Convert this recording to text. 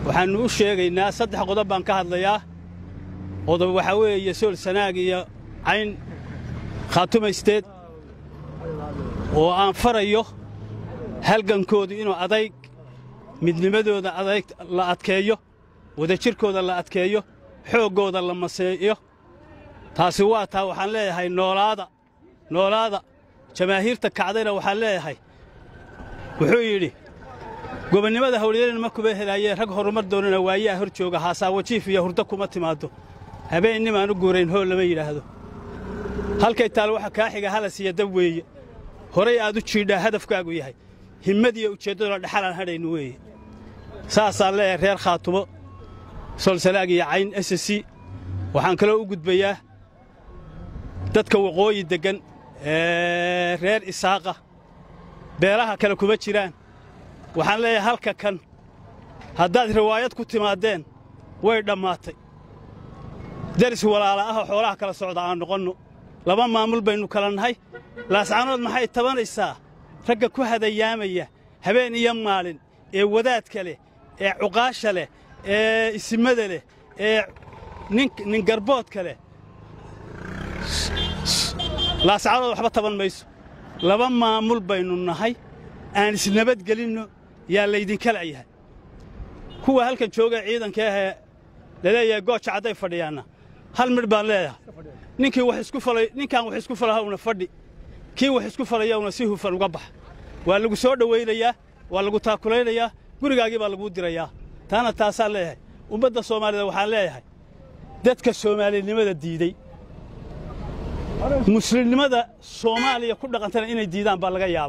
waxaan u sheegaynaa saddex qodob baan ka hadlayaa qodob waxa weeye Sool Sanaag iyo Cayn Khaatumaysteed oo aan farayo halgankoodu inuu adayg midnimadooda adayg la adkeeyo wadajirkooda la adkeeyo xoogooda la maseeyo taasi waa taa waxaan leeyahay noolaada jamaahiirta kacdayna waxaan leeyahay wuxuu yidhi gobonnimada hawliyeen ma kuba helaayeen rag horumar doonana waayaa hor jooga haasaa wajiif iyo hurdo kuma timaado habeennimaan u guurayn hool lama yidhaahdo halkay taal waxa kaa xiga halas iyo dab weeye horay aad u jiidhaa hadafkaagu yahay himmadiyo ujeeddada dhaxalaan hadhaynu weeye saasaan leeyahay reer Khaatumo Sool Sanaag iyo Cayn SSC waxaan kaloo u gudbayaa dadka waqooyi degan reer Isaaqa beelaha kale kuma jiraan waxaan leeyahay halka kan haddaad riwaayad ku timaadeen way dhammaatay daris walaala ah xoolaha kala socda aan noqonno laba maamul baynu kala nahay laascaanood maxay tabanaysaa ragga ku hadayaamaya habeen iyo maalin ee wadaadka leh ee cuqaasha leh ee isimada leh ee nin garboodka leh laascaanood waxba taban mayso laba maamul baynu nahay aan isnabad gelinno yaa laydinka la'yahay kuwa halkan jooga ciidanka ah la leeyahay gooja caday fadhiyaana hal mid baan leeyahay ninkan wax isku falahawna fadhi kii wax isku falayawna si hufan uga bax waa lagu soo dhaweynayaa waa lagu taakulaynayaa gurigaagii baa lagu dirayaa taana taasaan leeyahay ummadda Soomaalida waxaan leeyahay dadka Soomaalinimada diiday muslimnimada Soomaaliya ku dhaqantana inay diidaan baa laga yaabaa